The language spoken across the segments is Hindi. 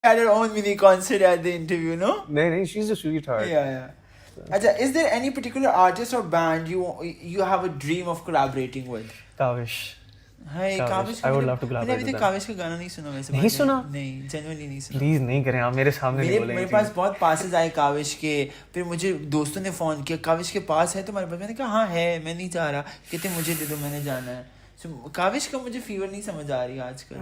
had her own mini concert at the interview, no? नहीं, she's a sweetheart. Yeah. Acha, is there any particular artist or band you have a dream of collaborating with? Kavish. Hey, Kavish. I would love to collaborate मैंने अभी तक काविश का गाना नहीं सुना वैसे. नहीं सुना? नहीं, genuinely नहीं सुना. Please नहीं करें आप मेरे सामने नहीं बोलेंगे. मेरे पास बहुत पासेस आए काविश के. फिर मुझे दोस्तों ने फोन किया, काविश के पास है तुम्हारे पास? मैंने कहा हाँ है, मैं नहीं जा रहा. कहते मुझे दे दो, मैंने जाना है. काविश का मुझे फीवर नहीं समझ आ रही आजकल.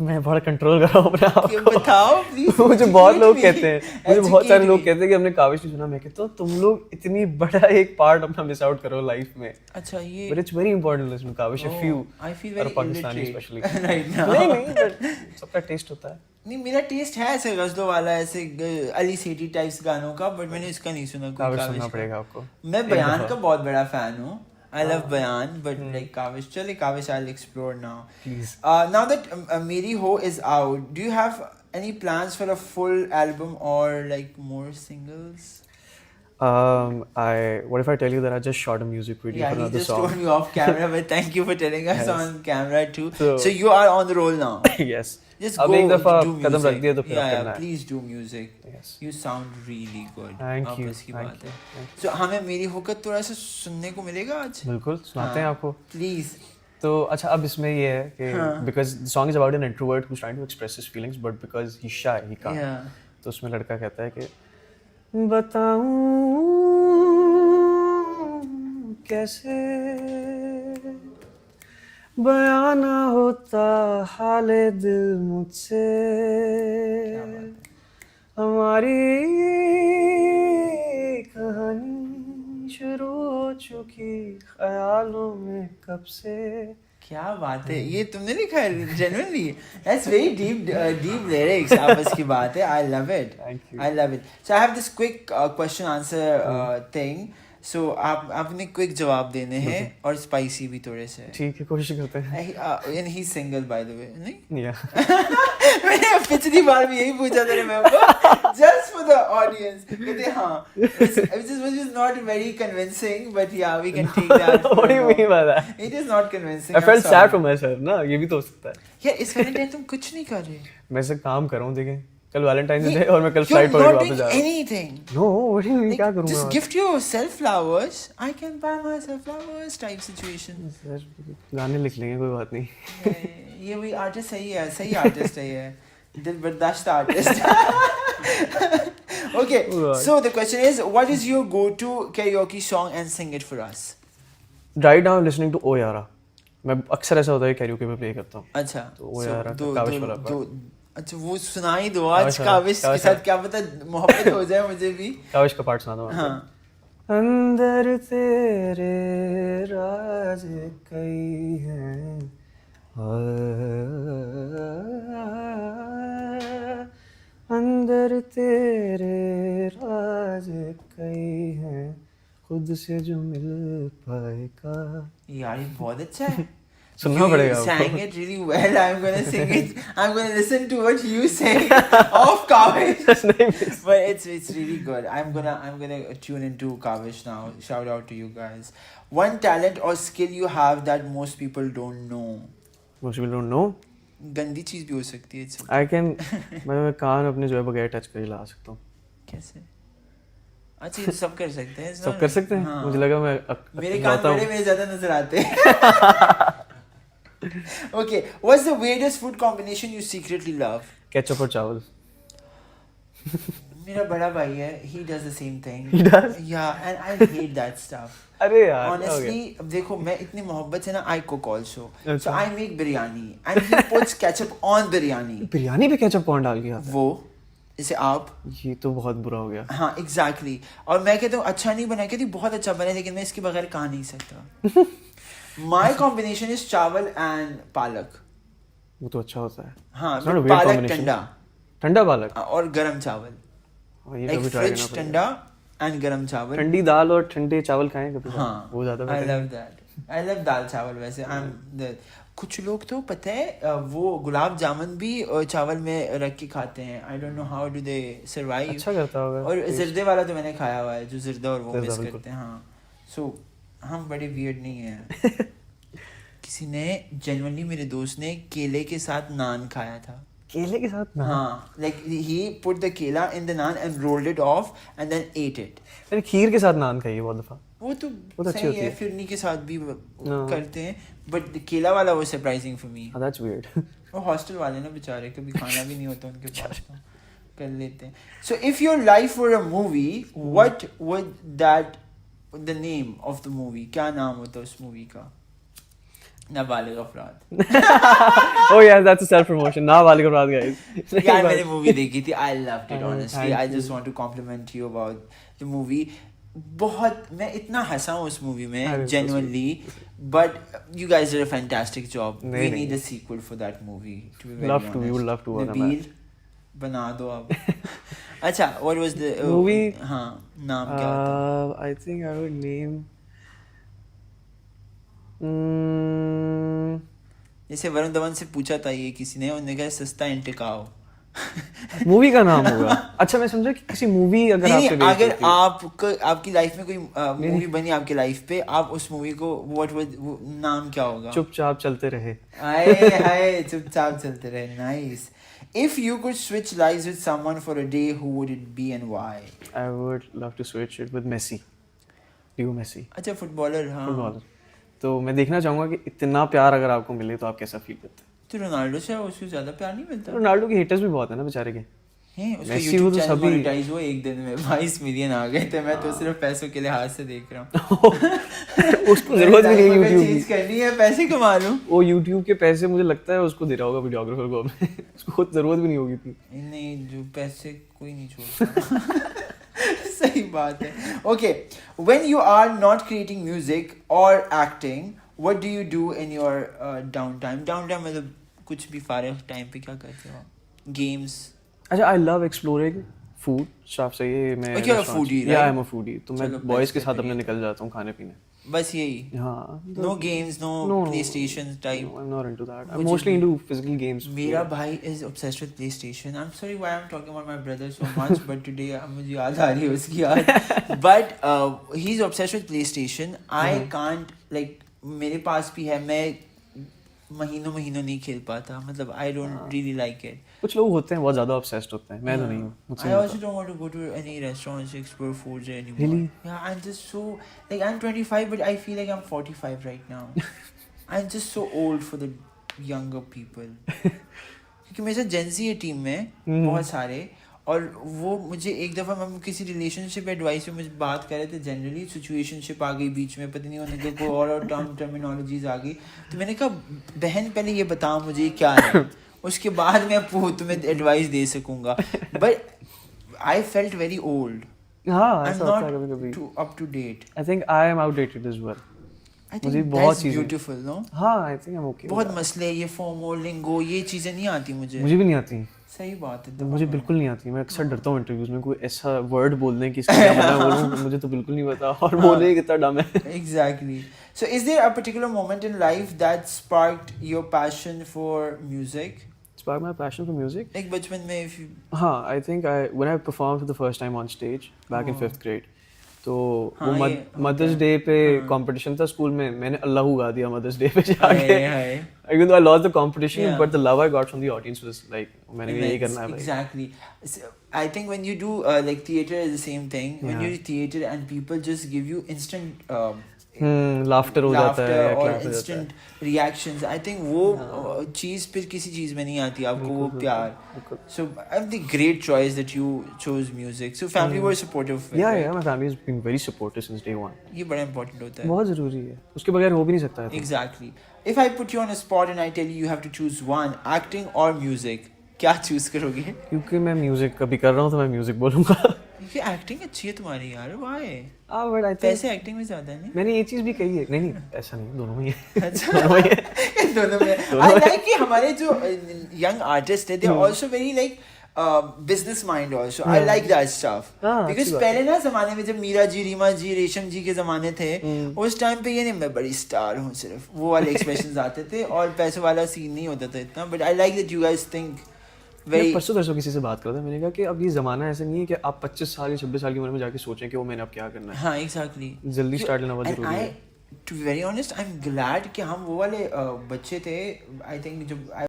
मैं बहुत कंट्रोल कर रहा हूँ अपने आप को. बताओ प्लीज. मुझे बहुत लोग कहते हैं, मुझे बहुत सारे लोग कहते हैं कि हमने काविश नहीं सुना. मैं कहता हूँ तुम लोग इतनी बड़ा एक पार्ट अपना मिस आउट करो लाइफ में. अच्छा ये. But it's very important to listen to Kavish if you I feel very Pakistani especially. right now. नहीं but सबका टेस्ट होता है. नहीं मेरा टेस्ट है ऐसे गजलों वाला, ऐसे अली सेठी टाइप्स गानों का, बट मैंने इसका नहीं सुना. काविश सुनना पड़ेगा आपको. मैं बयान का बहुत बड़ा फैन हूँ. I love Bayan, but like Kavish, chale Kavish I'll explore now. Please. Now that Meri Ho is out, do you have any plans for a full album or like more singles? What if I tell you that I just shot a music video for another song? Yeah, he just told me off camera, but thank you for telling us on camera too. So you are on the roll now. Yes. Just अब go एक दफा do कदम music. रख दिया तो फिर करना है. Please do music. Yes. You sound really good. Thank you. की बात है. So हमें मेरी होकर थोड़ा सा सुनने को मिलेगा आज. बिल्कुल सुनाते हैं आपको. Please. तो अच्छा अब इसमें ये है कि because the song is about an introvert who's trying to express his feelings but because he's shy he can't. Yeah. तो उसमें लड़का कहता है कि बताऊं कैसे बयां ना होता हाले दिल मुझसे हमारी कहानी शुरू हो चुकी ख्यालों में कब से. क्या बात है, ये तुमने लिखा है genuinely. That's very deep lyrics. आपस की बात है. I love it. Thank you. I love it. So I have this quick question answer thing. So आपने क्विक जवाब देने हैं और स्पाइसी भी थोड़े से. ठीक है कोशिश करते हैं. And he's single by the way, नहीं? Yeah. मैंने पिछली बार भी यही पूछा था मैम को, just for the audience. कहते हाँ, which is not very convincing, but yeah, we can take that. What do you mean by that? It is not convincing. I felt sad for myself ना, ये भी तो हो सकता है. यार इस वैलेंटाइन तुम कुछ नहीं कर रहे. मैं से काम कर रहा हूँ देखें. कल वैलेंटाइन डे और मैं कल फ्लाइट पकड़ के वापस जा रहा हूँ. Anything. No, what do you mean? क्या करूँगा? Just gift yourself flowers. I can buy myself flowers type situation. गाने लिख लेंगे कोई बात नहीं. ये भी आर्टिस्ट सही आर्टिस्ट है ये. दिल बर्दाश्त artist. Okay, so the question is, what is your go-to karaoke song and sing it for us? Right now I'm listening to O Yara. मैं अक्सर ऐसा होता है karaoke में प्ले करता हूँ. अच्छा. तो O Yara काविश वाला. अच्छा वो सुनाई दो आज. काविश के साथ क्या पता मोहब्बत हो जाए मुझे भी. काविश का पार्ट सुना दो. हाँ. अंदर तेरे राज कई हैं अंदर तेरे राज कई हैं खुद से जो मिल पाएगा. यार ये बहुत अच्छा है. सुनना पड़ेगा. You sang it really well. I'm gonna sing it. I'm gonna listen to what you say off Kavish. But it's really good. I'm gonna tune into Kavish now. Shout out to you guys. One talent or skill you have that most people don't know. Most people don't know. गंदी चीज भी हो सकती है. I can. मैं कान अपने जो है बगैर टच कर ला सकता हूँ. कैसे? अच्छा ये सब कर सकते हैं. सब कर सकते हैं. हाँ. मुझे लगा मैं मेरे कान बड़े मेरे ज्यादा नजर आते हैं. Okay, what's the weirdest food combination you secretly love? Ketchup और चावल. मेरा बड़ा भाई है. He does the same thing. He does? Yeah, and I hate that stuff. अरे यार. Honestly, देखो मैं इतनी मोहब्बत से ना I cook also. So I make biryani and he puts ketchup on biryani. Biryani पे केचप कौन डाल गया? वो जैसे आप. ये तो बहुत बुरा हो गया. हाँ exactly. और मैं कहता हूँ अच्छा नहीं बना, कहती बहुत अच्छा बना, लेकिन मैं इसके बगैर खा नहीं सकता. My combination is चावल and पालक. वो तो अच्छा होता है. हाँ पालक ठंडा पालक और गरम चावल. Like fridge ठंडा and गरम चावल. ठंडी दाल और ठंडे चावल खाएं कभी. हाँ वो ज़्यादा I love that. I love दाल चावल वैसे. कुछ लोग तो पता है वो गुलाब जामुन भी चावल में रख के खाते हैं. I don't know how do they survive. अच्छा करता होगा. और जिर्दे वाला तो मैंने खाया हुआ है, जो जिर्दा और वो मिस करते हैं. हाँ. So हम बड़े वियर्ड नहीं हैं. किसी ने जेन्युइनली मेरे दोस्त ने केले के साथ नान खाया था. केले के साथ नान? हाँ, like he put the केला in the naan and rolled it off and then ate it. मैंने खीर के साथ नान खाई है बहुत दफा। वो तो अच्छी सही होती है, है। फिरनी के साथ भी करते हैं, but केला वाला वो surprising for me. That's weird. वो हॉस्टल वाले ना बेचारे, कभी खाना भी नहीं होता उनके पास, तो कर लेते हैं. So if your life were a movie, what would that the name of the movie, क्या नाम होता उस मूवी का? नाबालिग अपराध. Oh yeah, that's a self promotion. नाबालिग अपराध guys. यार मैंने मूवी देखी थी, I loved it honestly. Thank I you. just want to compliment you about the movie. बहुत मैं इतना हंसा हूँ उस मूवी में अरे, genuinely, but you guys did a fantastic job. नहीं, We नहीं. need a sequel for that movie. To be very Love to, honest. we would love to work on Nabil, बना दो अब. अच्छा, what was the Movie? हाँ, नाम क्या होता? I think I would name. जैसे वरुण धवन से पूछा था ये किसी ने, उन्होंने कहा सस्ता इंतकाओ. मूवी का नाम होगा। अच्छा मैं समझा कि किसी मूवी अगर नहीं, आपसे based अगर होती। आपकी लाइफ में कोई मूवी बनी आपके लाइफ पे, आप उस मूवी को नाम क्या होगा? चुपचाप चलते रहे। हाय हाय, चुपचाप चलते रहे. Nice. If you could switch lives with someone for a day, who would it be and why? I would love to switch it with Messi. Leo Messi. अच्छा, फुटबॉलर. हाँ, फुटबॉलर। तो मैं देखना चाहूंगा कि इतना प्यार अगर आपको मिले तो आप कैसा फील करते हैं। तो रोनाल्डो से उसको ज्यादा प्यार नहीं मिलता? रोनाल्डो के हेटर्स भी बहुत है ना बेचारे के। हैं, उसका मेसी YouTube वो तो चैनल सभी- मोनेटाइज हुआ एक दिन में 22 मिलियन आ गए थे. मैं तो सिर्फ पैसों के लिहाज से देख रहा हूँ. उसको जरूरत भी नहीं है YouTube चीज की। करनी है, पैसे कमा लूं. वो YouTube के पैसे मुझे लगता है उसको दे रहा होगा वीडियोग्राफर को अपने। उसको खुद जरूरत भी नहीं होगी इतनी। नहीं, जो पैसे कोई नहीं छोड़ता. सही बात है. Okay, when you are not creating music or acting, what do you do in your downtime? Downtime मतलब कुछ भी फारिग टाइम पे क्या करते हो? Games. अच्छा I love exploring food stuff से ये मैं Okay, you're a foodie, या right? I am a foodie तो मैं चलो, बॉयज best के है साथ तो अपने ये. निकल जाता हूँ खाने पीने बस यही. हाँ No games, no PlayStation type. I'm not into that I'm Which mostly is- into physical games मेरा भाई is obsessed with PlayStation. I'm sorry why I'm talking about my brother so much, but today मुझे याद आ रही है उसकी याद. But he's obsessed with PlayStation. I can't like, मेरे पास भी है, मैं महीनों नहीं खेल पाता. मतलब I don't really like it. कुछ लोग होते हैं बहुत ज्यादा obsessed होते हैं मैं तो नहीं हूँ मुझसे I नहीं also don't want to go to any restaurants to explore foods anymore. Really? Yeah, I'm just so like, I'm 25, but I feel like I'm 45 right now. I'm just so old for the younger people. क्योंकि मेरे साथ Gen Z है टीम में बहुत सारे, और वो मुझे एक दफ़ा हम किसी रिलेशनशिप एडवाइस में मुझे बात कर रहे थे, जनरली सिचुएशनशिप आ गई बीच में, पता नहीं उन्होंने कोई और टर्मिनोलॉजीज आ गई. तो मैंने कहा बहन पहले ये बता मुझे क्या है, उसके बाद मैं तुम्हें एडवाइस दे सकूंगा. But I felt very old. हाँ आई एम ऐसा होता है कभी नॉट कभी too up to date. I think I am outdated as well I मुझे थिंक बहुत दैट्स चीज़ें- ब्यूटीफुल. नो, हाँ I think I'm okay बहुत मसले, ये फोमो लिंगो, ये चीज़ें नहीं आती मुझे. मुझे भी नहीं आती सही बात है. मुझे बिल्कुल नहीं आती मैं अक्सर डरता हूँ इंटरव्यूज में कोई ऐसा वर्ड बोलने की इसका क्या मतलब बोलूँ मुझे तो बिल्कुल नहीं पता और बोलने कितना डम है. Exactly. So is there a particular moment in life that sparked your passion for music? Spark my passion for music. Like बचपन में if you... हाँ I think when I performed for the first time on stage back in 5th grade तो वो हाँ, ये मदर्स डे पे कंपटीशन था स्कूल में मैंने अल्लाह गा दिया मदर्स डे पे जाके हाय. even though I lost the competition Yeah. but the love I got from the audience was like मैंने यही करना है भाई. Exactly. So, I think when you do like theater is the same thing. When Yeah. you do theater and people just give you instant laughter हो जाता है laughter or clap हो जाता है. instant reactions. I think वो चीज़ फिर किसी चीज़ में नहीं आती आपको, वो प्यार. So I'm the great choice that you chose music. So family were supportive. Yeah, my family has been very supportive since day one. ये बड़ा important होता है. बहुत ज़रूरी है उसके बगैर हो भी नहीं सकता है. Exactly. If I put you on a spot and I tell you have to choose one, acting or music, क्या choose करोगे? क्योंकि मैं म्यूजिक कभी कर रहा हूँ तो मैं म्यूजिक बोलूँगा. क्योंकि acting अच्छी है तुम्हारी यार, why? बट आई थिंक पैसे acting में ज़्यादा नहीं? मैंने ये चीज़ भी कही है नहीं ऐसा नहीं दोनों में ही है. अच्छा. दोनों में ही है. दोनों में. I like कि हमारे जो young artists है, they are also very like business mind also. I like that stuff. हाँ, Because अच्छी बात पहले ना जमाने में जब मीरा जी, रीमा जी, रेशम जी के जमाने थे, उस टाइम पे ये नहीं मैं बड़ी स्टार हूँ सिर्फ, वो वाले एक्सप्रेशंस आते थे और पैसों वाला सीन नहीं होता था इतना. But I like that you guys think मैं very. परसों किसी से बात कर रहा था मैंने कहा कि अब ये ज़माना ऐसा नहीं है कि आप 25 साल या 26 साल की उम्र में जाके सोचें कि वो मैंने अब क्या करना है. हाँ, exactly. जल्दी स्टार्ट लेना बहुत And ज़रूरी है. to be very honest, I'm glad कि हम वो वाले बच्चे थे. I think जब